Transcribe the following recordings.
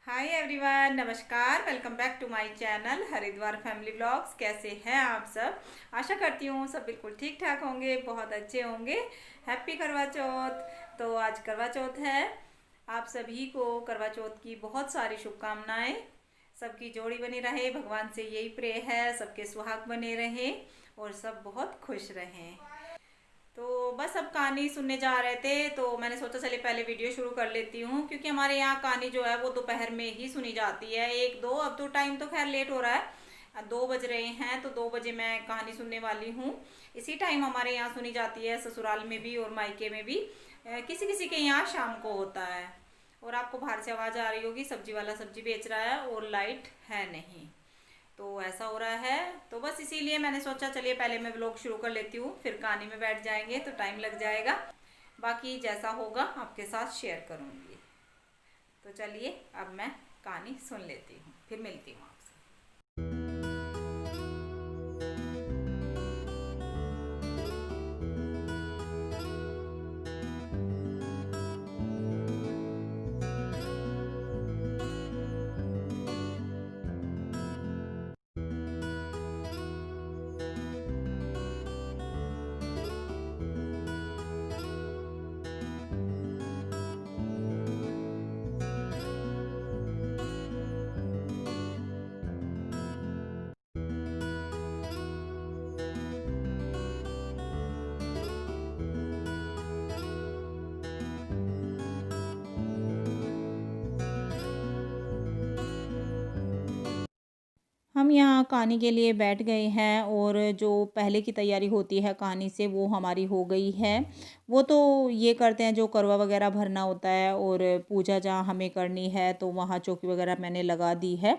हाय everyone, नमस्कार। Welcome back to my channel Haridwar family vlogs. कैसे हैं आप सब? आशा करती हूँ सब बिल्कुल ठीक ठाक होंगे, बहुत अच्छे होंगे। हैप्पी करवा चौथ। तो आज करवा चौथ है। आप सभी को करवा चौथ की बहुत सारी शुभकामनाएं। सबकी जोड़ी बनी रहे, भगवान से यही प्रे है, सबके सुहाग बने रहें और सब बहुत खुश रहें। तो बस अब कहानी सुनने जा रहे थे, तो मैंने सोचा चलिए पहले वीडियो शुरू कर लेती हूँ, क्योंकि हमारे यहाँ कहानी जो है वो दोपहर में ही सुनी जाती है। एक दो, अब तो टाइम तो खैर लेट हो रहा है, 2 बज रहे हैं, तो 2 बजे मैं कहानी सुनने वाली हूँ। इसी टाइम हमारे यहाँ सुनी जाती है, ससुराल में भी और मायके में भी। किसी किसी के यहाँ शाम को होता है। और आपको बाहर से आवाज़ आ रही होगी, सब्जी वाला सब्जी बेच रहा है और लाइट है नहीं, तो ऐसा हो रहा है। तो बस इसीलिए मैंने सोचा चलिए पहले मैं व्लॉग शुरू कर लेती हूँ, फिर कहानी में बैठ जाएंगे तो टाइम लग जाएगा। बाकी जैसा होगा आपके साथ शेयर करूँगी। तो चलिए अब मैं कहानी सुन लेती हूँ, फिर मिलती हूँ आपसे। हम यहाँ कहानी के लिए बैठ गए हैं और जो पहले की तैयारी होती है कहानी से वो हमारी हो गई है। वो तो ये करते हैं, जो करवा वगैरह भरना होता है और पूजा जहाँ हमें करनी है तो वहाँ चौकी वगैरह मैंने लगा दी है,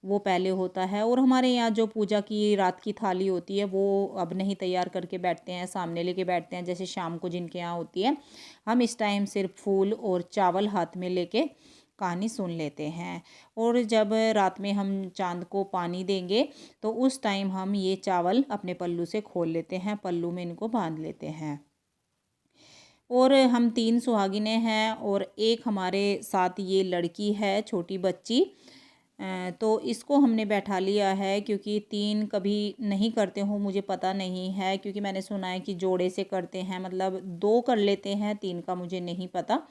वो पहले होता है। और हमारे यहाँ जो पूजा की रात की थाली होती है वो अब नहीं तैयार करके बैठते हैं, सामने लेके बैठते हैं जैसे शाम को जिनके यहाँ होती है। हम इस टाइम सिर्फ फूल और चावल हाथ में लेके कहानी सुन लेते हैं। और जब रात में हम चांद को पानी देंगे तो उस टाइम हम ये चावल अपने पल्लू से खोल लेते हैं, पल्लू में इनको बांध लेते हैं। और हम 3 सुहागिनें हैं और एक हमारे साथ ये लड़की है, छोटी बच्ची। तो इसको हमने बैठा लिया है, क्योंकि 3 कभी नहीं करते हो मुझे पता नहीं है, क्योंकि मैंने सुना है कि जोड़े से करते हैं, मतलब 2 कर लेते हैं, 3 का मुझे नहीं पता।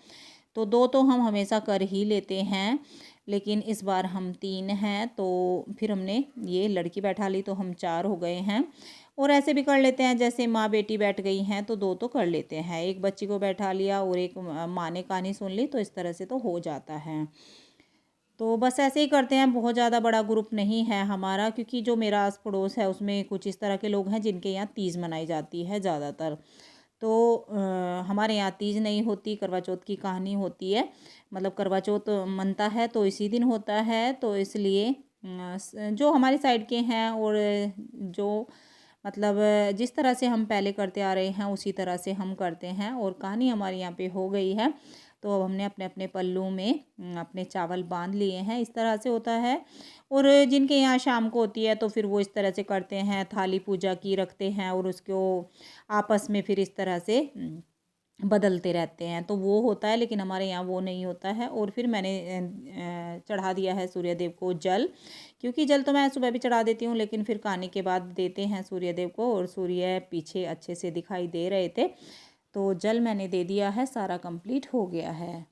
तो 2 तो हम हमेशा कर ही लेते हैं, लेकिन इस बार हम 3 हैं, तो फिर हमने ये लड़की बैठा ली तो हम 4 हो गए हैं। और ऐसे भी कर लेते हैं, जैसे माँ बेटी बैठ गई हैं तो 2 तो कर लेते हैं। एक बच्ची को बैठा लिया और एक माँ ने कहानी सुन ली, तो इस तरह से तो हो जाता है। तो बस ऐसे ही करते हैं, बहुत ज़्यादा बड़ा ग्रुप नहीं है हमारा, क्योंकि जो मेरा आस पड़ोस है उसमें कुछ इस तरह के लोग हैं जिनके यहाँ तीज मनाई जाती है ज़्यादातर। तो हमारे यहाँ तीज नहीं होती, करवा चौथ की कहानी होती है। मतलब करवा चौथ मनता है तो इसी दिन होता है, तो इसलिए जो हमारी साइड के हैं और जो मतलब जिस तरह से हम पहले करते आ रहे हैं उसी तरह से हम करते हैं। और कहानी हमारी यहाँ पे हो गई है, तो अब हमने अपने अपने पल्लू में अपने चावल बांध लिए हैं, इस तरह से होता है। और जिनके यहाँ शाम को होती है तो फिर वो इस तरह से करते हैं, थाली पूजा की रखते हैं और उसको आपस में फिर इस तरह से बदलते रहते हैं, तो वो होता है। लेकिन हमारे यहाँ वो नहीं होता है। और फिर मैंने चढ़ा दिया है सूर्य देव को जल, क्योंकि जल तो मैं सुबह भी चढ़ा देती हूँ, लेकिन फिर खाने के बाद देते हैं सूर्य देव को। और सूर्य पीछे अच्छे से दिखाई दे रहे थे, तो जल मैंने दे दिया है, सारा कंप्लीट हो गया है।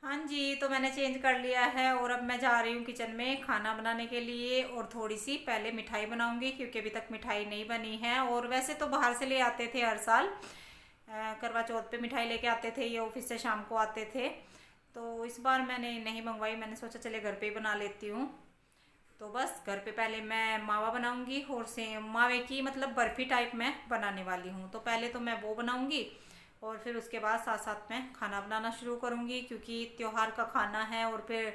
हाँ जी, तो मैंने चेंज कर लिया है और अब मैं जा रही हूँ किचन में खाना बनाने के लिए। और थोड़ी सी पहले मिठाई बनाऊंगी, क्योंकि अभी तक मिठाई नहीं बनी है। और वैसे तो बाहर से ले आते थे हर साल, करवा चौथ पे मिठाई लेके आते थे, ये ऑफिस से शाम को आते थे। तो इस बार मैंने नहीं मंगवाई, मैंने सोचा चले घर पे ही बना लेती हूँ। तो बस घर पे पहले मैं मावा बनाऊंगी, और से मावे की मतलब बर्फ़ी टाइप में बनाने वाली हूँ। तो पहले तो मैं वो बनाऊंगी और फिर उसके बाद साथ साथ में खाना बनाना शुरू करूँगी, क्योंकि त्योहार का खाना है। और फिर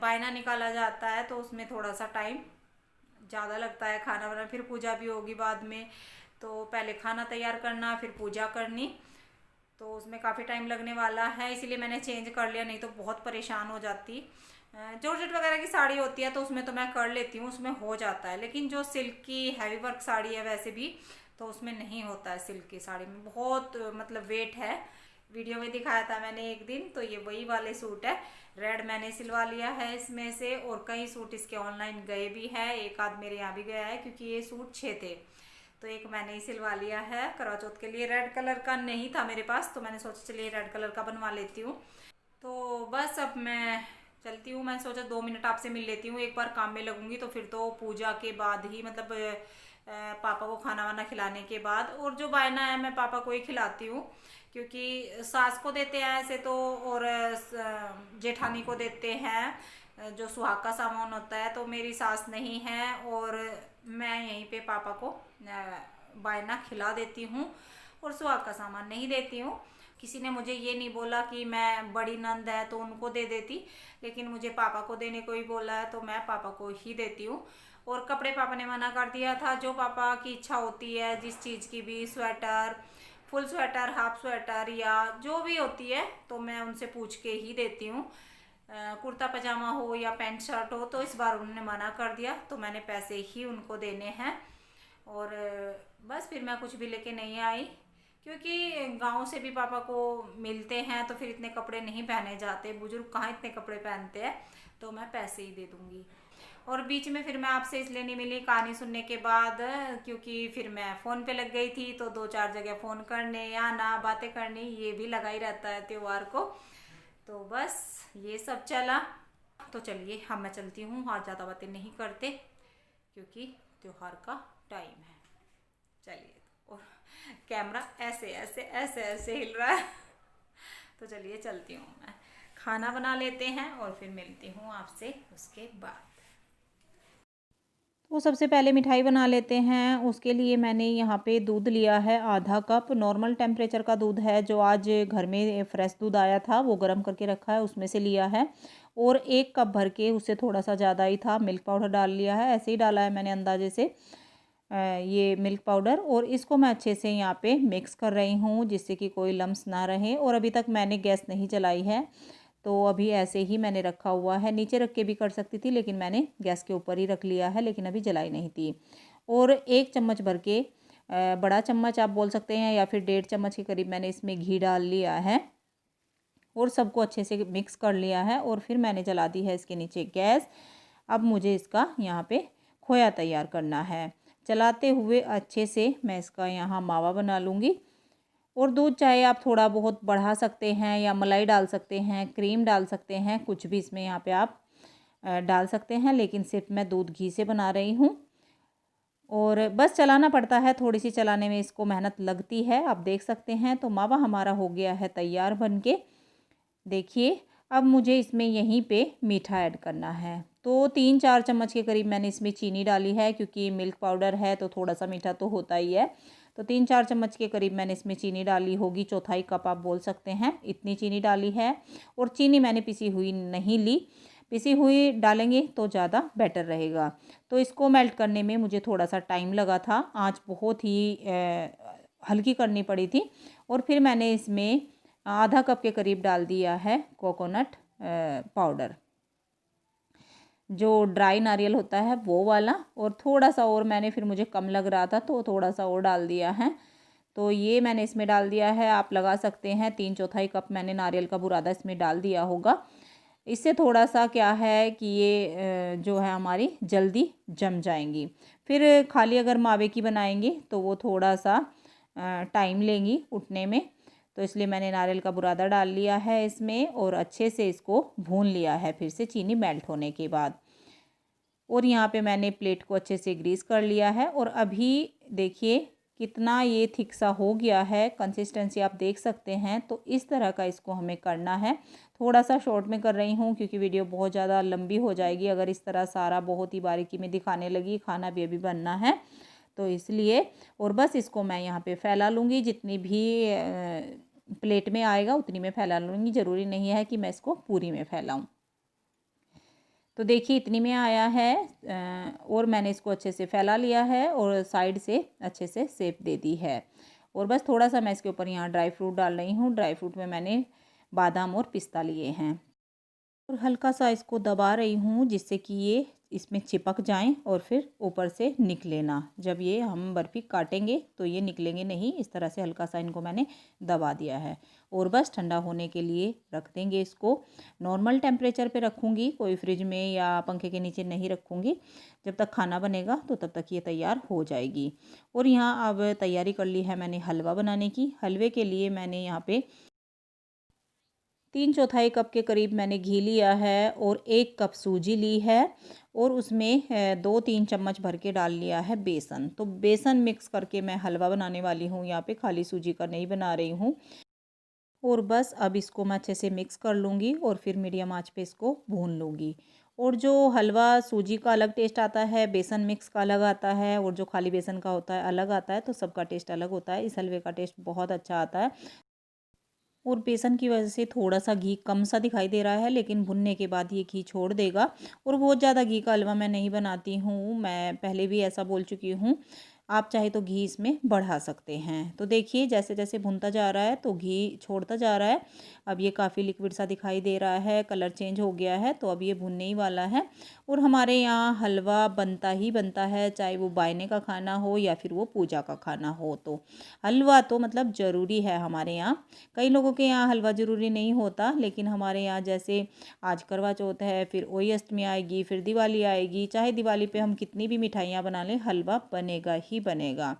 बायना निकाला जाता है, तो उसमें थोड़ा सा टाइम ज़्यादा लगता है खाना बनाना, फिर पूजा भी होगी बाद में। तो पहले खाना तैयार करना, फिर पूजा करनी, तो उसमें काफ़ी टाइम लगने वाला है। इसीलिए मैंने चेंज कर लिया, नहीं तो बहुत परेशान हो जाती। जॉर्जेट वगैरह की साड़ी होती है तो उसमें तो मैं कर लेती हूँ, उसमें हो जाता है। लेकिन जो सिल्क की हैवी वर्क साड़ी है वैसे भी, तो उसमें नहीं होता है। सिल्क की साड़ी में बहुत मतलब वेट है, वीडियो में दिखाया था मैंने एक दिन, तो ये वही वाले सूट है। रेड मैंने सिलवा लिया है इसमें से, और कई सूट इसके ऑनलाइन गए भी है, एक आध मेरे यहाँ भी गया है, क्योंकि ये सूट 6 थे तो एक मैंने ही सिलवा लिया है करवा चौथ के लिए। रेड कलर का नहीं था मेरे पास, तो मैंने सोचा चलिए रेड कलर का बनवा लेती हूँ। तो बस अब मैं चलती हूँ। मैंने सोचा 2 मिनट आपसे मिल लेती हूँ, एक बार काम में लगूंगी तो फिर तो पूजा के बाद ही, मतलब पापा को खाना वाना खिलाने के बाद। और जो बायना है मैं पापा को ही खिलाती हूँ, क्योंकि सास को देते हैं ऐसे तो, और जेठानी को देते हैं जो सुहाग का सामान होता है, तो मेरी सास नहीं है और मैं यहीं पे पापा को बायना खिला देती हूँ और सुहाग का सामान नहीं देती हूँ। किसी ने मुझे ये नहीं बोला कि मैं बड़ी नंद है तो उनको दे देती, लेकिन मुझे पापा को देने को ही बोला है तो मैं पापा को ही देती हूँ। और कपड़े पापा ने मना कर दिया था, जो पापा की इच्छा होती है जिस चीज़ की भी, sweater, full sweater, half sweater या जो भी होती है, तो मैं उनसे पूछ के ही देती हूँ। कुर्ता पजामा हो या पैंट शर्ट हो, तो इस बार उन्होंने मना कर दिया तो मैंने पैसे ही उनको देने हैं। और बस फिर मैं कुछ भी लेके नहीं आई, क्योंकि गांव से भी पापा को मिलते हैं तो फिर इतने कपड़े नहीं पहने जाते, बुजुर्ग कहाँ इतने कपड़े पहनते हैं, तो मैं पैसे ही दे दूँगी। और बीच में फिर मैं आपसे इसलिए नहीं मिली कहानी सुनने के बाद, क्योंकि फिर मैं फ़ोन पे लग गई थी, तो 2-4 जगह फ़ोन करने, आना, बातें करनी, ये भी लगा ही रहता है त्योहार को। तो बस ये सब चला। तो चलिए अब मैं चलती हूँ, आज ज़्यादा बातें नहीं करते क्योंकि त्योहार का टाइम है। चलिए, और कैमरा ऐसे ऐसे ऐसे ऐसे हिल रहा है तो चलिए चलती हूँ मैं, खाना बना लेते हैं और फिर मिलती हूँ आपसे उसके बाद। तो सबसे पहले मिठाई बना लेते हैं। उसके लिए मैंने यहाँ पे दूध लिया है आधा कप, नॉर्मल टेम्परेचर का दूध है, जो आज घर में फ्रेश दूध आया था वो गर्म करके रखा है, उसमें से लिया है। और 1 कप भर के, उससे थोड़ा सा ज़्यादा ही था, मिल्क पाउडर डाल लिया है। ऐसे ही डाला है मैंने अंदाजे से ये मिल्क पाउडर। और इसको मैं अच्छे से यहाँ पे मिक्स कर रही हूँ, जिससे कि कोई लम्स ना रहे। और अभी तक मैंने गैस नहीं चलाई है, तो अभी ऐसे ही मैंने रखा हुआ है। नीचे रख के भी कर सकती थी, लेकिन मैंने गैस के ऊपर ही रख लिया है, लेकिन अभी जलाई नहीं थी। और 1 चम्मच भर के, बड़ा चम्मच आप बोल सकते हैं, या फिर 1.5 चम्मच के करीब मैंने इसमें घी डाल लिया है और सबको अच्छे से मिक्स कर लिया है। और फिर मैंने जला दी है इसके नीचे गैस। अब मुझे इसका यहाँ पे खोया तैयार करना है। चलाते हुए अच्छे से मैं इसका यहाँ मावा बना लूँगी। और दूध चाहे आप थोड़ा बहुत बढ़ा सकते हैं, या मलाई डाल सकते हैं, क्रीम डाल सकते हैं, कुछ भी इसमें यहाँ पे आप डाल सकते हैं, लेकिन सिर्फ मैं दूध घी से बना रही हूँ। और बस चलाना पड़ता है, थोड़ी सी चलाने में इसको मेहनत लगती है, आप देख सकते हैं। तो मावा हमारा हो गया है तैयार बन के, देखिए। अब मुझे इसमें यहीं पे मीठा ऐड करना है। तो 3-4 चम्मच के करीब मैंने इसमें चीनी डाली है, क्योंकि मिल्क पाउडर है तो थोड़ा सा मीठा तो होता ही है। तो 3-4 चम्मच के करीब मैंने इसमें चीनी डाली होगी, 1/4 कप आप बोल सकते हैं, इतनी चीनी डाली है। और चीनी मैंने पिसी हुई नहीं ली, पिसी हुई डालेंगे तो ज़्यादा बेटर रहेगा। तो इसको मेल्ट करने में मुझे थोड़ा सा टाइम लगा था, आँच बहुत ही हल्की करनी पड़ी थी। और फिर मैंने इसमें आधा कप के करीब डाल दिया है कोकोनट पाउडर, जो ड्राई नारियल होता है वो वाला। और थोड़ा सा और मैंने, फिर मुझे कम लग रहा था तो थोड़ा सा और डाल दिया है। तो ये मैंने इसमें डाल दिया है, आप लगा सकते हैं 3/4 कप मैंने नारियल का बुरादा इसमें डाल दिया होगा। इससे थोड़ा सा क्या है कि ये जो है हमारी जल्दी जम जाएंगी। फिर खाली अगर मावे की बनाएंगे तो वो थोड़ा सा टाइम लेंगी उठने में। तो इसलिए मैंने नारियल का बुरादा डाल लिया है इसमें, और अच्छे से इसको भून लिया है फिर से चीनी मेल्ट होने के बाद। और यहाँ पे मैंने प्लेट को अच्छे से ग्रीस कर लिया है। और अभी देखिए कितना ये थिक सा हो गया है, कंसिस्टेंसी आप देख सकते हैं। तो इस तरह का इसको हमें करना है। थोड़ा सा शॉर्ट में कर रही हूँ, क्योंकि वीडियो बहुत ज़्यादा लंबी हो जाएगी अगर इस तरह सारा बहुत ही बारीकी में दिखाने लगी। खाना भी अभी बनना है तो इसलिए। और बस इसको मैं यहाँ पे फैला लूँगी, जितनी भी प्लेट में आएगा उतनी में फैला लूँगी, ज़रूरी नहीं है कि मैं इसको पूरी में फैलाऊँ। तो देखिए इतनी में आया है, और मैंने इसको अच्छे से फैला लिया है और साइड से अच्छे से शेप दे दी है। और बस थोड़ा सा मैं इसके ऊपर यहाँ ड्राई फ्रूट डाल रही हूँ। ड्राई फ्रूट में मैंने बादाम और पिस्ता लिए हैं। और हल्का सा इसको दबा रही हूँ, जिससे कि ये इसमें चिपक जाएं और फिर ऊपर से निकले ना। जब ये हम बर्फ़ी काटेंगे तो ये निकलेंगे नहीं। इस तरह से हल्का सा इनको मैंने दबा दिया है और बस ठंडा होने के लिए रख देंगे इसको। नॉर्मल टेम्परेचर पे रखूँगी, कोई फ्रिज में या पंखे के नीचे नहीं रखूँगी। जब तक खाना बनेगा तो तब तक ये तैयार हो जाएगी। और यहाँ अब तैयारी कर ली है मैंने हलवा बनाने की। हलवे के लिए मैंने यहाँ पे 3/4 कप के करीब मैंने घी लिया है और 1 कप सूजी ली है और उसमें 2-3 चम्मच भर के डाल लिया है बेसन। तो बेसन मिक्स करके मैं हलवा बनाने वाली हूँ, यहाँ पे खाली सूजी का नहीं बना रही हूँ। और बस अब इसको मैं अच्छे से मिक्स कर लूँगी और फिर मीडियम आंच पे इसको भून लूँगी। और जो हलवा सूजी का अलग टेस्ट आता है, बेसन मिक्स का अलग आता है और जो खाली बेसन का होता है अलग आता है, तो सबका टेस्ट अलग होता है। इस हलवे का टेस्ट बहुत अच्छा आता है और बेसन की वजह से थोड़ा सा घी कम सा दिखाई दे रहा है, लेकिन भुनने के बाद ये घी छोड़ देगा। और बहुत ज़्यादा घी का हलवा मैं नहीं बनाती हूँ, मैं पहले भी ऐसा बोल चुकी हूँ। आप चाहे तो घी इसमें बढ़ा सकते हैं। तो देखिए जैसे जैसे भुनता जा रहा है तो घी छोड़ता जा रहा है। अब ये काफ़ी लिक्विड सा दिखाई दे रहा है, कलर चेंज हो गया है, तो अब ये भुनने ही वाला है। और हमारे यहाँ हलवा बनता ही बनता है, चाहे वो बायने का खाना हो या फिर वो पूजा का खाना हो। तो हलवा तो मतलब ज़रूरी है हमारे यहाँ। कई लोगों के यहाँ हलवा ज़रूरी नहीं होता, लेकिन हमारे यहाँ जैसे आज करवा चौथ है, फिर ओई अष्टमी आएगी, फिर दिवाली आएगी, चाहे दिवाली पे हम कितनी भी मिठाइयाँ बना लें, हलवा बनेगा ही बनेगा।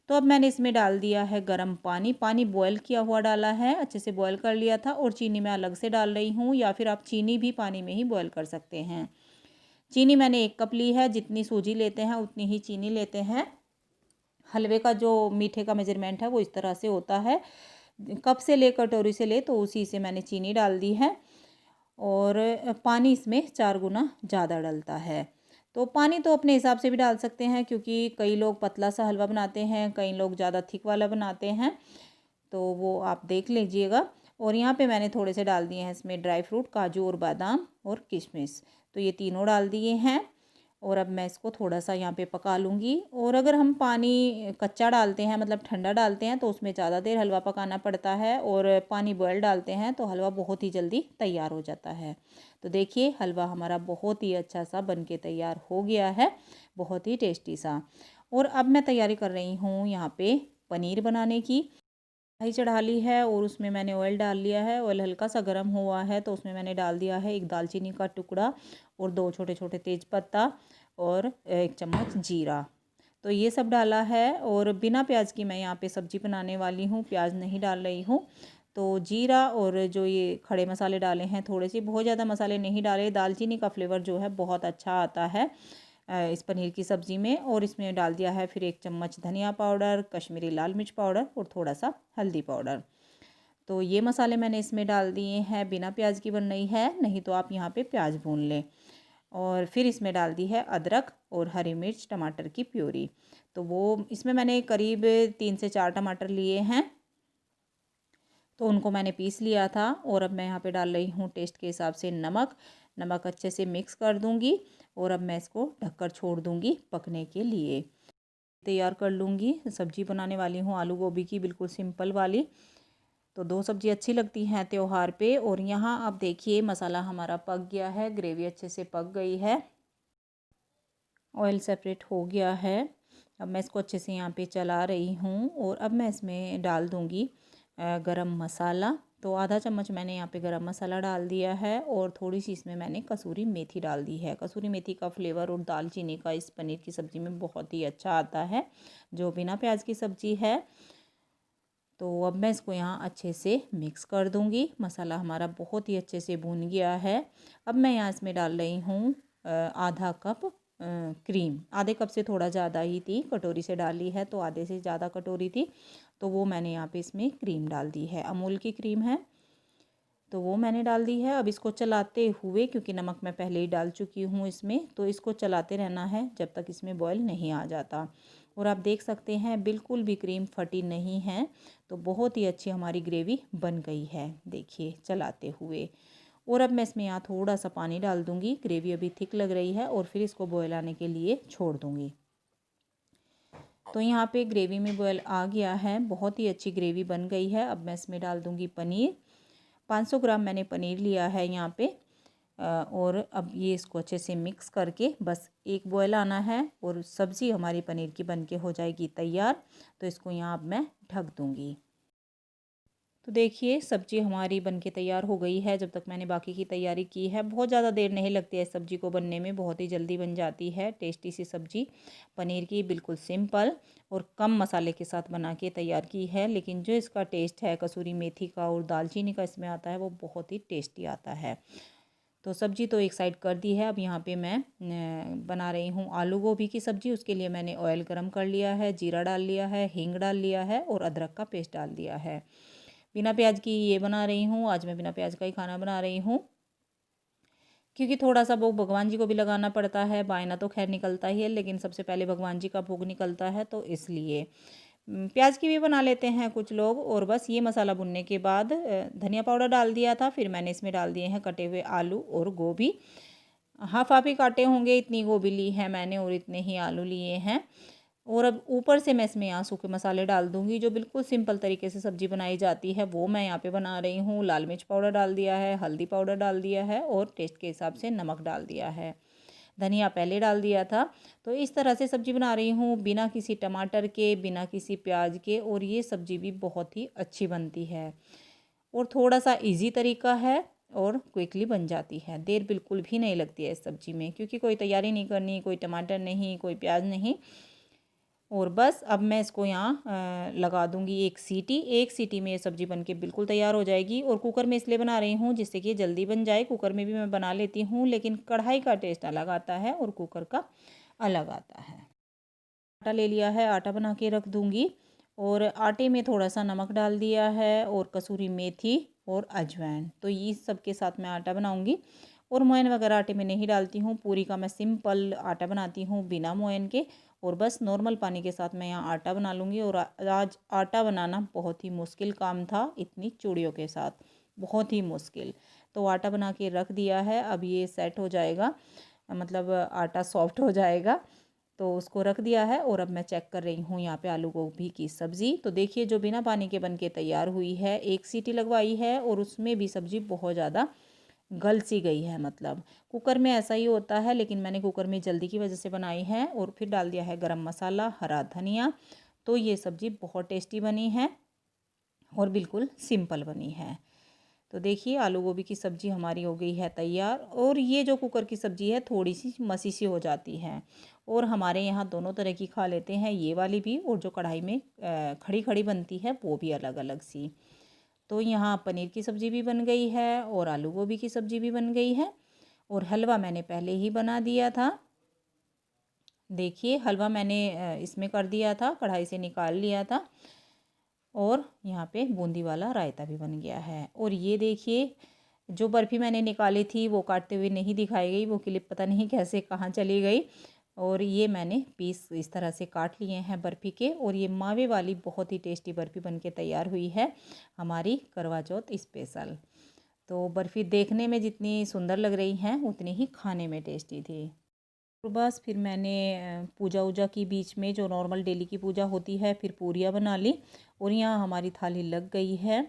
तो अब मैंने इसमें डाल दिया है गर्म पानी। पानी बॉयल किया हुआ डाला है, अच्छे से बॉयल कर लिया था। और चीनी मैं अलग से डाल रही हूँ, या फिर आप चीनी भी पानी में ही बॉयल कर सकते हैं। चीनी मैंने 1 कप ली है, जितनी सूजी लेते हैं उतनी ही चीनी लेते हैं। हलवे का जो मीठे का मेजरमेंट है वो इस तरह से होता है, कप से ले कटोरी से ले, तो उसी से मैंने चीनी डाल दी है। और पानी इसमें 4 गुना ज़्यादा डलता है। तो पानी तो अपने हिसाब से भी डाल सकते हैं, क्योंकि कई लोग पतला सा हलवा बनाते हैं, कई लोग ज़्यादा थिक वाला बनाते हैं, तो वो आप देख लीजिएगा। और यहाँ पे मैंने थोड़े से डाल दिए हैं इसमें ड्राई फ्रूट, काजू और बादाम और किशमिश, तो ये तीनों डाल दिए हैं। और अब मैं इसको थोड़ा सा यहाँ पे पका लूँगी। और अगर हम पानी कच्चा डालते हैं, मतलब ठंडा डालते हैं, तो उसमें ज़्यादा देर हलवा पकाना पड़ता है, और पानी बॉयल डालते हैं तो हलवा बहुत ही जल्दी तैयार हो जाता है। तो देखिए हलवा हमारा बहुत ही अच्छा सा बन के तैयार हो गया है, बहुत ही टेस्टी सा। और अब मैं तैयारी कर रही हूँ यहाँ पे पनीर बनाने की। कढ़ाई चढ़ा ली है और उसमें मैंने ऑयल डाल लिया है। ऑयल हल्का सा गर्म हुआ है तो उसमें मैंने डाल दिया है 1 दालचीनी का टुकड़ा और 2 छोटे छोटे तेज पत्ता और 1 चम्मच जीरा। तो ये सब डाला है। और बिना प्याज की मैं यहाँ पे सब्ज़ी बनाने वाली हूँ, प्याज नहीं डाल रही हूँ। तो जीरा और जो ये खड़े मसाले डाले हैं थोड़े से, बहुत ज़्यादा मसाले नहीं डाले। दालचीनी का फ्लेवर जो है बहुत अच्छा आता है इस पनीर की सब्ज़ी में। और इसमें डाल दिया है फिर 1 चम्मच धनिया पाउडर, कश्मीरी लाल मिर्च पाउडर और थोड़ा सा हल्दी पाउडर। तो ये मसाले मैंने इसमें डाल दिए हैं। बिना प्याज की बन रही है, नहीं तो आप यहाँ पे प्याज भून लें। और फिर इसमें डाल दी है अदरक और हरी मिर्च टमाटर की प्यूरी। तो वो इसमें मैंने करीब 3 से 4 टमाटर लिए हैं, तो उनको मैंने पीस लिया था। और अब मैं यहाँ पे डाल रही हूँ टेस्ट के हिसाब से नमक। नमक अच्छे से मिक्स कर दूँगी और अब मैं इसको ढककर छोड़ दूँगी पकने के लिए। तैयार कर लूँगी। सब्ज़ी बनाने वाली हूँ आलू गोभी की, बिल्कुल सिंपल वाली। तो 2 सब्ज़ी अच्छी लगती हैं त्योहार पे। और यहाँ आप देखिए मसाला हमारा पक गया है, ग्रेवी अच्छे से पक गई है, ऑयल सेपरेट हो गया है। अब मैं इसको अच्छे से यहाँ पे चला रही हूँ और अब मैं इसमें डाल दूँगी गरम मसाला। तो आधा चम्मच मैंने यहाँ पे गरम मसाला डाल दिया है और थोड़ी सी इसमें मैंने कसूरी मेथी डाल दी है। कसूरी मेथी का फ्लेवर और दालचीनी का इस पनीर की सब्ज़ी में बहुत ही अच्छा आता है, जो बिना प्याज की सब्ज़ी है। तो अब मैं इसको यहाँ अच्छे से मिक्स कर दूँगी। मसाला हमारा बहुत ही अच्छे से भून गया है। अब मैं यहाँ इसमें डाल रही हूँ आधा कप क्रीम। आधे कप से थोड़ा ज़्यादा ही थी, कटोरी से डाली है तो आधे से ज़्यादा कटोरी थी, तो वो मैंने यहाँ पे इसमें क्रीम डाल दी है। अमूल की क्रीम है, तो वो मैंने डाल दी है। अब इसको चलाते हुए, क्योंकि नमक मैं पहले ही डाल चुकी हूँ इसमें, तो इसको चलाते रहना है जब तक इसमें बॉयल नहीं आ जाता। और आप देख सकते हैं बिल्कुल भी क्रीम फटी नहीं है, तो बहुत ही अच्छी हमारी ग्रेवी बन गई है, देखिए चलाते हुए। और अब मैं इसमें यहाँ थोड़ा सा पानी डाल दूँगी, ग्रेवी अभी थिक लग रही है, और फिर इसको बॉयल आने के लिए छोड़ दूँगी। तो यहाँ पे ग्रेवी में बॉयल आ गया है, बहुत ही अच्छी ग्रेवी बन गई है। अब मैं इसमें डाल दूँगी पनीर। 500 ग्राम मैंने पनीर लिया है यहाँ पे। और अब ये इसको अच्छे से मिक्स करके बस एक बॉयल आना है और सब्ज़ी हमारी पनीर की बनके हो जाएगी तैयार। तो इसको यहाँ अब मैं ढक दूँगी। तो देखिए सब्ज़ी हमारी बनके तैयार हो गई है। जब तक मैंने बाकी की तैयारी की है, बहुत ज़्यादा देर नहीं लगती है सब्ज़ी को बनने में, बहुत ही जल्दी बन जाती है टेस्टी सी सब्ज़ी पनीर की, बिल्कुल सिंपल और कम मसाले के साथ बना के तैयार की है। लेकिन जो इसका टेस्ट है कसूरी मेथी का और दालचीनी का इसमें आता है, वो बहुत ही टेस्टी आता है। तो सब्ज़ी तो एक साइड कर दी है। अब यहाँ पे मैं बना रही हूँ आलू गोभी की सब्ज़ी। उसके लिए मैंने ऑयल गरम कर लिया है, जीरा डाल लिया है, हींग डाल लिया है और अदरक का पेस्ट डाल दिया है। बिना प्याज की ये बना रही हूँ, आज मैं बिना प्याज का ही खाना बना रही हूँ, क्योंकि थोड़ा सा भोग भगवान जी को भी लगाना पड़ता है। बायना तो खैर निकलता ही है, लेकिन सबसे पहले भगवान जी का भोग निकलता है, तो इसलिए प्याज की भी बना लेते हैं कुछ लोग। और बस ये मसाला भुनने के बाद धनिया पाउडर डाल दिया था। फिर मैंने इसमें डाल दिए हैं कटे हुए आलू और गोभी। हाफ हाफ ही काटे होंगे, इतनी गोभी ली है मैंने और इतने ही आलू लिए हैं। और अब ऊपर से मैं इसमें यहाँ सूखे मसाले डाल दूँगी। जो बिल्कुल सिंपल तरीके से सब्ज़ी बनाई जाती है वो मैं यहाँ पे बना रही हूँ। लाल मिर्च पाउडर डाल दिया है, हल्दी पाउडर डाल दिया है और टेस्ट के हिसाब से नमक डाल दिया है। धनिया पहले डाल दिया था। तो इस तरह से सब्ज़ी बना रही हूँ, बिना किसी टमाटर के, बिना किसी प्याज के, और ये सब्ज़ी भी बहुत ही अच्छी बनती है और थोड़ा सा इजी तरीका है और क्विकली बन जाती है। देर बिल्कुल भी नहीं लगती है इस सब्ज़ी में, क्योंकि कोई तैयारी नहीं करनी, कोई टमाटर नहीं, कोई प्याज नहीं। और बस अब मैं इसको यहाँ लगा दूँगी एक सीटी। एक सीटी में ये सब्ज़ी बनके बिल्कुल तैयार हो जाएगी। और कुकर में इसलिए बना रही हूँ जिससे कि ये जल्दी बन जाए। कुकर में भी मैं बना लेती हूँ, लेकिन कढ़ाई का टेस्ट अलग आता है और कुकर का अलग आता है। आटा ले लिया है, आटा बना के रख दूँगी और आटे में थोड़ा सा नमक डाल दिया है और कसूरी मेथी और अजवाइन। तो ये सब के साथ मैं आटा बनाऊँगी। और मोयन वगैरह आटे में नहीं डालती हूँ, पूरी का मैं सिंपल आटा बनाती हूँ बिना मोयन के। और बस नॉर्मल पानी के साथ मैं यहाँ आटा बना लूँगी। और आज आटा बनाना बहुत ही मुश्किल काम था, इतनी चूड़ियों के साथ, बहुत ही मुश्किल। तो आटा बना के रख दिया है। अब ये सेट हो जाएगा, मतलब आटा सॉफ्ट हो जाएगा, तो उसको रख दिया है। और अब मैं चेक कर रही हूँ यहाँ पे आलू गोभी की सब्ज़ी। तो देखिए जो बिना पानी के बन के तैयार हुई है, एक सीटी लगवाई है और उसमें भी सब्ज़ी बहुत ज़्यादा गल सी गई है। मतलब कुकर में ऐसा ही होता है, लेकिन मैंने कुकर में जल्दी की वजह से बनाई है। और फिर डाल दिया है गरम मसाला, हरा धनिया। तो ये सब्ज़ी बहुत टेस्टी बनी है और बिल्कुल सिंपल बनी है। तो देखिए आलू गोभी की सब्ज़ी हमारी हो गई है तैयार। और ये जो कुकर की सब्ज़ी है थोड़ी सी मसी सी हो जाती है, और हमारे यहाँ दोनों तरह की खा लेते हैं, ये वाली भी और जो कढ़ाई में खड़ी खड़ी बनती है वो भी अलग अलग सी। तो यहाँ पनीर की सब्ज़ी भी बन गई है और आलू गोभी की सब्ज़ी भी बन गई है। और हलवा मैंने पहले ही बना दिया था। देखिए हलवा मैंने इसमें कर दिया था, कढ़ाई से निकाल लिया था। और यहाँ पे बूंदी वाला रायता भी बन गया है। और ये देखिए जो बर्फ़ी मैंने निकाली थी वो काटते हुए नहीं दिखाई गई, वो क्लिप पता नहीं कैसे कहाँ चली गई। और ये मैंने पीस इस तरह से काट लिए हैं बर्फ़ी के। और ये मावे वाली बहुत ही टेस्टी बर्फ़ी बनके तैयार हुई है, हमारी करवा चौथ स्पेशल। तो बर्फ़ी देखने में जितनी सुंदर लग रही हैं उतनी ही खाने में टेस्टी थी। और बस फिर मैंने पूजा वूजा की, बीच में जो नॉर्मल डेली की पूजा होती है, फिर पूरियाँ बना ली। और यहाँ हमारी थाली लग गई है।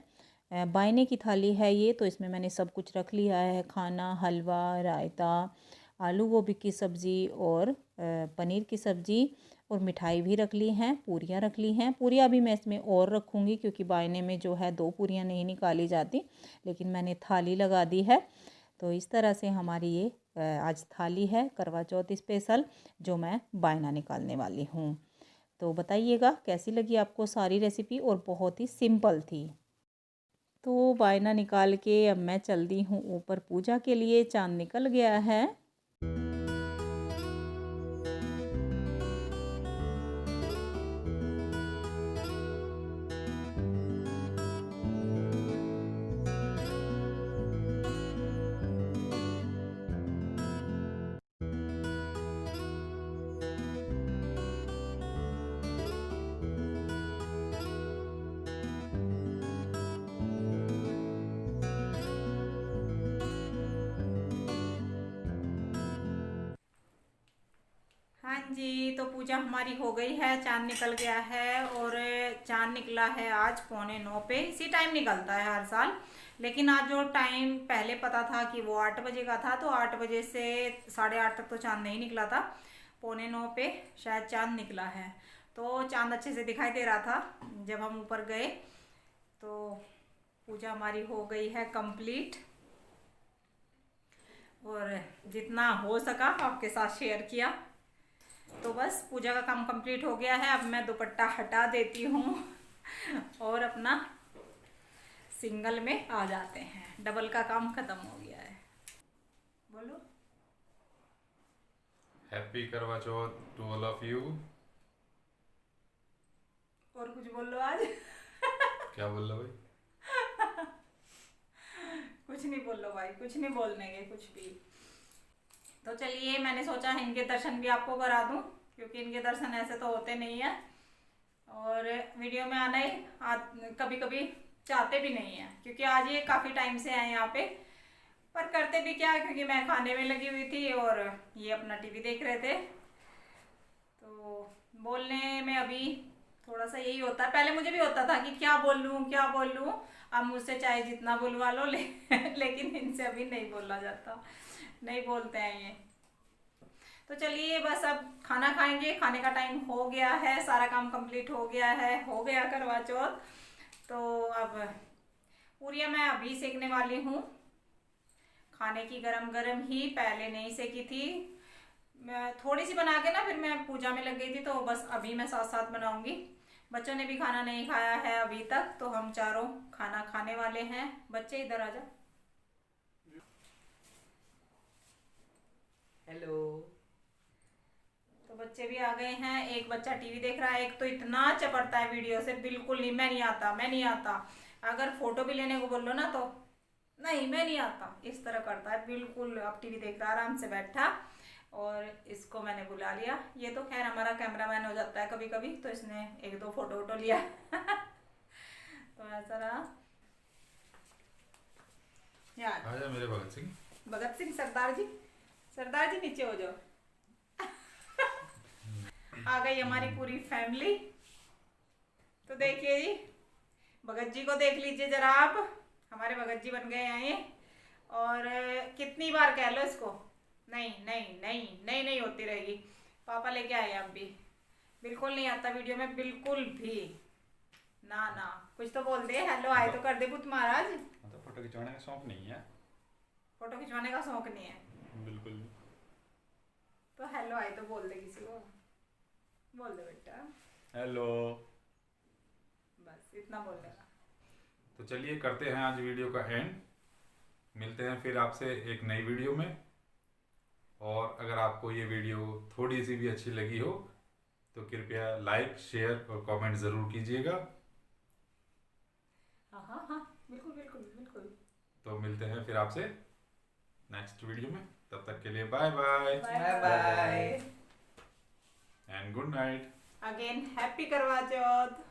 बायने की थाली है ये, तो इसमें मैंने सब कुछ रख लिया है, खाना, हलवा, रायता, आलू गोभी की सब्ज़ी और पनीर की सब्ज़ी, और मिठाई भी रख ली हैं, पूरियाँ रख ली हैं। पूरियाँ भी मैं इसमें और रखूँगी, क्योंकि बायने में जो है 2 पूरियाँ नहीं निकाली जाती, लेकिन मैंने थाली लगा दी है। तो इस तरह से हमारी ये आज थाली है करवा चौथ स्पेशल, जो मैं बायना निकालने वाली हूँ। तो बताइएगा कैसी लगी आपको सारी रेसिपी, और बहुत ही सिंपल थी। तो बायना निकाल के अब मैं चल दी हूँ ऊपर पूजा के लिए, चाँद निकल गया है। हाँ जी, तो पूजा हमारी हो गई है, चाँद निकल गया है। और चाँद चांद निकला है आज 8:45 पे। इसी टाइम निकलता है हर साल, लेकिन आज जो टाइम पहले पता था कि वो 8 बजे का था, तो 8 बजे से 8:30 तक तो चांद नहीं निकला था। 8:45 पे शायद चांद निकला है। तो चांद अच्छे से दिखाई दे रहा था जब हम ऊपर गए। तो पूजा हमारी हो गई है कंप्लीट, और जितना हो सका आपके साथ शेयर किया। तो बस पूजा का काम कंप्लीट हो गया है। अब मैं दुपट्टा हटा देती हूँ और अपना सिंगल में आ जाते हैं। डबल का काम खत्म हो गया है। बोलो happy Karwa Chauth to all of you. और कुछ बोल लो आज। क्या बोल रहे भाई? कुछ नहीं बोल लो भाई, कुछ नहीं बोलने के कुछ भी। तो चलिए, मैंने सोचा इनके दर्शन भी आपको करा दूं, क्योंकि इनके दर्शन ऐसे तो होते नहीं है, और वीडियो में आना ही कभी कभी चाहते भी नहीं है, क्योंकि आज ये काफ़ी टाइम से आए यहाँ पे। पर करते भी क्या, क्योंकि मैं खाने में लगी हुई थी और ये अपना टीवी देख रहे थे। तो बोलने में अभी थोड़ा सा यही होता है। पहले मुझे भी होता था कि क्या बोल लूँ क्या बोल लूँ। अब मुझसे चाहे जितना बुलवा लो लेकिन इनसे अभी नहीं बोला जाता, नहीं बोलते हैं ये। तो चलिए, बस अब खाना खाएंगे। खाने का टाइम हो गया है, सारा काम कंप्लीट हो गया है, हो गया करवा चौथ। तो अब पूरियाँ मैं अभी सेकने वाली हूँ। खाने की गरम गरम ही, पहले नहीं सेकी थी। मैं थोड़ी सी बना के ना फिर मैं पूजा में लग गई थी, तो बस अभी मैं साथ साथ बनाऊंगी। बच्चों ने भी खाना नहीं खाया है अभी तक, तो हम चारों खाना खाने वाले हैं। बच्चे इधर आ जाओ। हेलो। तो बच्चे भी आ गए हैं। एक बच्चा टीवी देख रहा है, एक तो इतना चपड़ता है वीडियो से, बिल्कुल नहीं, मैं नहीं आता, मैं नहीं आता। अगर फोटो भी लेने को बोल लो ना तो नहीं, मैं नहीं आता, इस तरह करता है बिल्कुल। अब टीवी देख रहा, आराम से बैठा, और इसको मैंने बुला लिया। ये तो खैर हमारा कैमरामैन हो जाता है कभी कभी, तो इसने 1-2 फोटो वोटो लिया। तो ऐसा रहा यार। आजा मेरे भगत सिंह। भगत सिंह सरदार जी, सरदार जी नीचे हो जाओ। आ गई हमारी पूरी फैमिली। तो देखिए जी, भगत जी को देख लीजिए जरा आप। हमारे भगत जी बन गए हैं ये। और कितनी बार कह लो इसको, नहीं नहीं नहीं नहीं नहीं होती रहेगी। पापा लेके आए अब भी, बिल्कुल नहीं आता वीडियो में, बिल्कुल भी ना ना। कुछ तो बोल दे, हेलो आए तो कर दे पुत महाराज। तो फोटो खिंचवाने का शौक नहीं है? फोटो खिंचवाने का शौक नहीं है? बिल्कुल नहीं। तो हेलो आए तो बोल दे किसी को, बोल दे बेटा हेलो, बस इतना बोल देना। तो चलिए करते हैं आज वीडियो का एंड। मिलते हैं फिर आपसे एक नई वीडियो में। और अगर आपको ये वीडियो थोड़ी सी भी अच्छी लगी हो तो कृपया लाइक, शेयर और कमेंट ज़रूर कीजिएगा। हाँ हाँ हाँ, बिल्कुल बिल्कुल बिल्कुल। तो मिलते हैं फिर आपसे नेक्स्ट वीडियो में। तब तक के लिए bye bye bye bye and good night. Again. Happy Karwa Chauth.